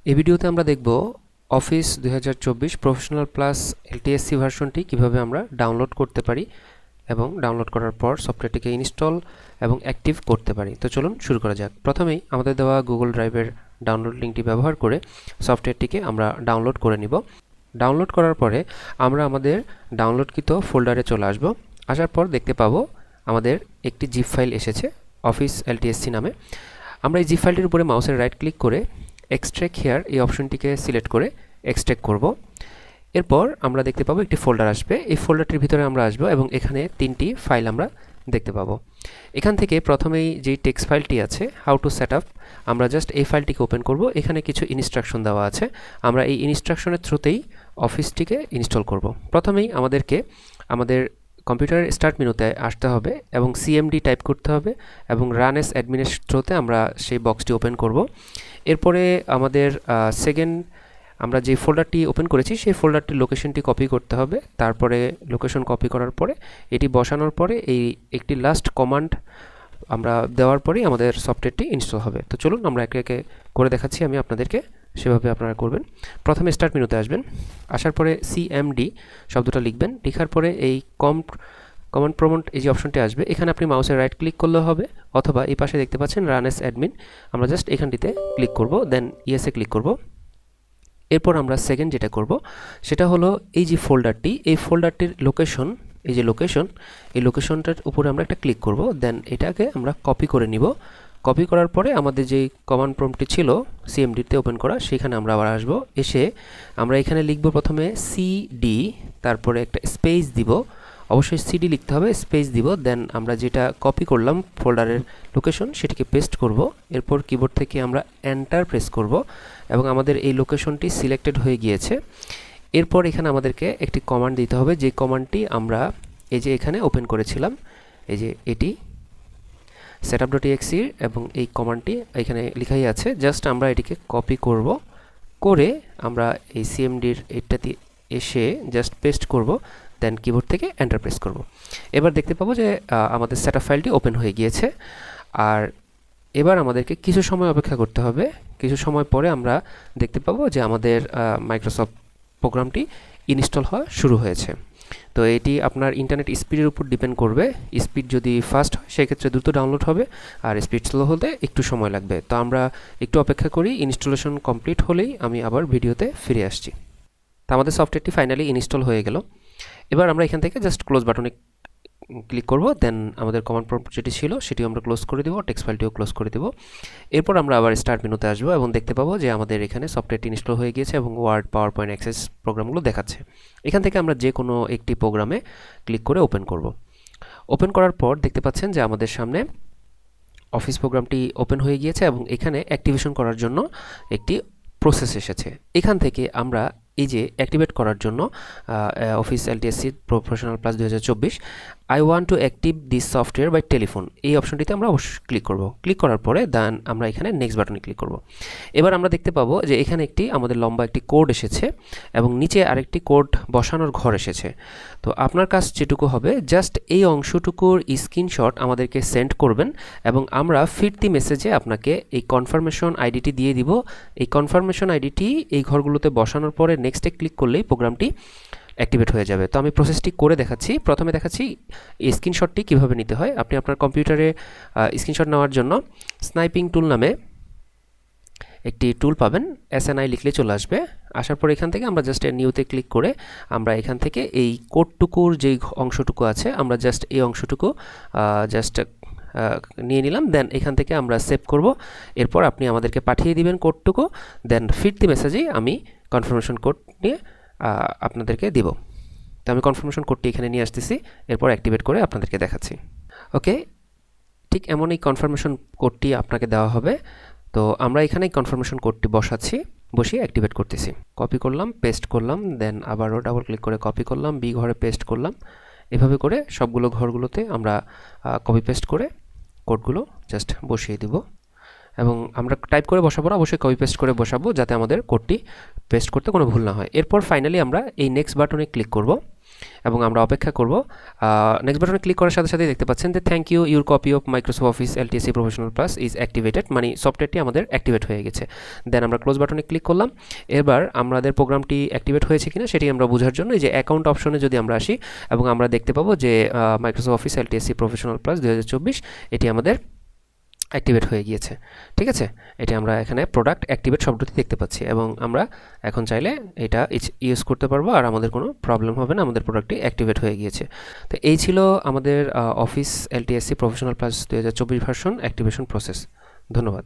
এই ভিডিওতে আমরা দেখব অফিস 2024 প্রফেশনাল প্লাস এলটিএসসি ভার্সনটি কিভাবে আমরা ডাউনলোড করতে পারি এবং ডাউনলোড করার পর সফটওয়্যারটিকে ইনস্টল এবং অ্যাক্টিভ করতে পারি। তো চলুন শুরু করা যাক। প্রথমেই আমাদের দেওয়া গুগল ড্রাইভের ডাউনলোড লিঙ্কটি ব্যবহার করে সফটওয়্যারটিকে আমরা ডাউনলোড করে নিব। ডাউনলোড করার পরে আমরা আমাদের ডাউনলোডকৃত ফোল্ডারে চলে আসব। আসার পর দেখতে পাবো আমাদের একটি জিপ ফাইল এসেছে অফিস এলটিএসসি নামে। আমরা এই জিপ ফাইলটির উপরে মাউসের রাইট ক্লিক করে এক্সট্রাক্ট হিয়ার এই অপশনটিকে সিলেক্ট করে এক্সট্রাক্ট করব। এরপর আমরা দেখতে পাবো একটি ফোল্ডার আসবে। এই ফোল্ডারটির ভিতরে আমরা আসব এবং এখানে তিনটি ফাইল আমরা দেখতে পাবো। এখান থেকে প্রথমেই যেই টেক্সট ফাইলটি আছে হাউ টু সেট আপ, আমরা জাস্ট এই ফাইলটিকে ওপেন করব। এখানে কিছু ইনস্ট্রাকশন দেওয়া আছে, আমরা এই ইনস্ট্রাকশনের থ্রুতেই অফিসটিকে ইনস্টল করব। প্রথমেই আমাদেরকে আমাদের কম্পিউটারের স্টার্ট মেনুতে আসতে হবে এবং সিএমডি টাইপ করতে হবে এবং রান এস অ্যাডমিনের থ্রুতে আমরা সেই বক্সটি ওপেন করব। এরপরে আমাদের আমরা যে ফোল্ডারটি ওপেন করেছি সেই ফোল্ডারটির লোকেশনটি কপি করতে হবে। তারপরে লোকেশন কপি করার পরে এটি বসানোর পরে এই একটি লাস্ট কমান্ড আমরা দেওয়ার পরেই আমাদের সফটওয়্যারটি ইনস্টল হবে। তো চলুন আমরা একে একে করে দেখাচ্ছি আমি আপনাদেরকে, সেভাবে আপনারা করবেন। প্রথমে স্টার্ট মেনুতে আসবেন, আসার পরে সিএমডি শব্দটা লিখবেন, লেখার পরে এই কমান্ড প্রম্পট এই যে অপশনটি আসবে এখানে আপনি মাউসের রাইট ক্লিক করলে হবে, অথবা এই পাশে দেখতে পাচ্ছেন রান এস অ্যাডমিন, আমরা জাস্ট এখানটিতে ক্লিক করব, দেন ইয়েসে ক্লিক করব। এরপর আমরা সেকেন্ড যেটা করব সেটা হলো এই যে ফোল্ডারটি, এই ফোল্ডারটির লোকেশন, এই যে লোকেশন, এই লোকেশনটার উপরে আমরা একটা ক্লিক করব, দেন এটাকে আমরা কপি করে নিব। কপি করার পরে আমাদের যে কমান্ড প্রম্পটটি ছিল সিএমডিতে ওপেন করা, সেখানে আমরা আবার আসব। এসে আমরা এখানে লিখব প্রথমে সিডি, তারপরে একটা স্পেস দিব, অবশ্যই সিডি লিখতে হবে, স্পেস দিব, দেন আমরা যেটা কপি করলাম ফোল্ডারের লোকেশন সেটিকে পেস্ট করব। এরপর কিবোর্ড থেকে আমরা এন্টার প্রেস করব এবং আমাদের এই লোকেশনটি সিলেক্টেড হয়ে গিয়েছে। এরপর এখানে আমাদেরকে একটি কমান্ড দিতে হবে, যে কমান্ডটি আমরা এই যে এখানে ওপেন করেছিলাম, এই যে এটি setup.exe এবং এই কমান্ডটি এখানে লেখাই আছে। জাস্ট আমরা এটিকে কপি করব, করে আমরা এই সিএমডির এটাতে এসে জাস্ট পেস্ট করব, দেন কিবোর্ড থেকে এন্টার প্রেস করব। এবার দেখতে পাবো যে আমাদের সেটআপ ফাইলটি ওপেন হয়ে গিয়েছে। আর এবার আমাদেরকে কিছু সময় অপেক্ষা করতে হবে। কিছু সময় পরে আমরা দেখতে পাবো যে আমাদের মাইক্রোসফট প্রোগ্রামটি ইনস্টল হওয়া শুরু হয়েছে। তো এটি আপনার ইন্টারনেট স্পিডের উপর ডিপেন্ড করবে। স্পিড যদি ফাস্ট হয় সেক্ষেত্রে দ্রুত ডাউনলোড হবে, আর স্পিড স্লো হলে একটু সময় লাগবে। তো আমরা একটু অপেক্ষা করি, ইনস্টলেশন কমপ্লিট হলেই আমি আবার ভিডিওতে ফিরে আসছি। তো আমাদের সফটওয়্যারটি ফাইনালি ইনস্টল হয়ে গেল। এবার আমরা এখান থেকে জাস্ট ক্লোজ বাটনে ক্লিক করব, দেন আমাদের কমান্ড প্রম্পট যেটি ছিল সেটিও আমরা ক্লোজ করে দেবো, টেক্সট ফাইলটিও ক্লোজ করে দেবো। এরপর আমরা আবার স্টার্ট মেনুতে আসবো এবং দেখতে পাবো যে আমাদের এখানে সফটওয়্যারটি ইনস্টল হয়ে গিয়েছে এবং ওয়ার্ড, পাওয়ার পয়েন্ট, অ্যাক্সেস প্রোগ্রামগুলো দেখাচ্ছে। এখান থেকে আমরা যে কোনো একটি প্রোগ্রামে ক্লিক করে ওপেন করব। ওপেন করার পর দেখতে পাচ্ছেন যে আমাদের সামনে অফিস প্রোগ্রামটি ওপেন হয়ে গিয়েছে এবং এখানে অ্যাক্টিভেশন করার জন্য একটি প্রসেস এসেছে। এখান থেকে আমরা এই যে অ্যাক্টিভেট করার জন্য office LTSC professional plus 2024 I want to active this software by telephone, এই অপশনটিতে আমরা অবশ্যই ক্লিক করব। ক্লিক করার পরে দেন আমরা এখানে নেক্সট বাটনে ক্লিক করব। এবার আমরা দেখতে পাবো যে এখানে আমাদের লম্বা একটি কোড এসেছে এবং নিচে আরেকটি কোড বসানোর ঘর এসেছে। তো আপনার কাজ যেটুকু হবে জাস্ট এই অংশটুকুর স্ক্রিনশট আমাদেরকে সেন্ড করবেন এবং আমরা ফিরতি মেসেজে আপনাকে এই কনফার্মেশন আইডিটি দিয়ে দিব। এই কনফার্মেশন আইডিটি এই ঘরগুলোতে বসানোর পরে নেক্সটে ক্লিক করলেই প্রোগ্রামটি অ্যাক্টিভেট হয়ে যাবে। তো আমি প্রসেসটি করে দেখাচ্ছি। প্রথমে দেখাচ্ছি স্ক্রিনশটটি কীভাবে নিতে হয়। আপনি আপনার কম্পিউটারে স্ক্রিনশট নেওয়ার জন্য স্নাইপিং টুল নামে একটি টুল পাবেন, SNI লিখলে চলে আসবে। আসার পর এখান থেকে আমরা জাস্ট নিউতে ক্লিক করে আমরা এখান থেকে এই কোডটুকুর যেই অংশটুকু আছে আমরা জাস্ট এই অংশটুকু জাস্ট নিয়ে নিলাম, দেন এখান থেকে আমরা সেভ করব। এরপর আপনি আমাদেরকে পাঠিয়ে দিবেন কোডটুকু, দেন ফিরতি মেসেজেই আমি কনফার্মেশন কোড নিয়ে আপনাদেরকে দিব। তো আমি কনফার্মেশন কোডটি এখানে নিয়ে আসতেছি, এরপর অ্যাক্টিভেট করে আপনাদেরকে দেখাচ্ছি। ওকে, ঠিক এমন এই কনফার্মেশন কোডটি আপনাকে দেওয়া হবে। তো আমরা এখানে কনফার্মেশন কোডটি বসিয়ে অ্যাক্টিভেট করতেছি। কপি করলাম, পেস্ট করলাম, দেন আবারও ডাবল ক্লিক করে কপি করলাম, বি ঘরে পেস্ট করলাম। এভাবে করে সবগুলো ঘরগুলোতে আমরা কপি পেস্ট করে কোডগুলো জাস্ট বসিয়ে দিব এবং আমরা টাইপ করে বসাবো না, অবশ্যই কপি পেস্ট করে বসাবো যাতে আমাদের কোডটি পেস্ট করতে কোনো ভুল না হয়। এরপর ফাইনালি আমরা এই নেক্সট বাটনে ক্লিক করব। এবং আমরা অপেক্ষা করব। নেক্সট বাটনে ক্লিক করার সাথে সাথে দেখতে পাচ্ছেন যে thank you, your copy of Microsoft office LTSC professional plus is activated, মানে সফটওয়্যারটি আমাদের অ্যাক্টিভেট হয়ে গেছে। দেন আমরা ক্লোজ বাটনে ক্লিক করলাম। এবার আমাদের প্রোগ্রামটি অ্যাক্টিভেট হয়েছে কিনা সেটি আমরা বোঝার জন্য এই যে অ্যাকাউন্ট অপশনে যদি আমরা আসি, এবং আমরা দেখতে পাবো যে Microsoft office LTSC professional plus 2024 এটি আমাদের অ্যাক্টিভেট হয়ে গিয়েছে। ঠিক আছে, এটা আমরা এখানে প্রোডাক্ট অ্যাক্টিভেট শব্দটি দেখতে পাচ্ছি, এবং আমরা এখন চাইলে এটা ইউজ করতে পারবো আর আমাদের কোনো প্রবলেম হবে না, আমাদের প্রোডাক্টটি অ্যাক্টিভেট হয়ে গিয়েছে। তো এই ছিল আমাদের office LTSC professional plus 2024 version activation process. ধন্যবাদ।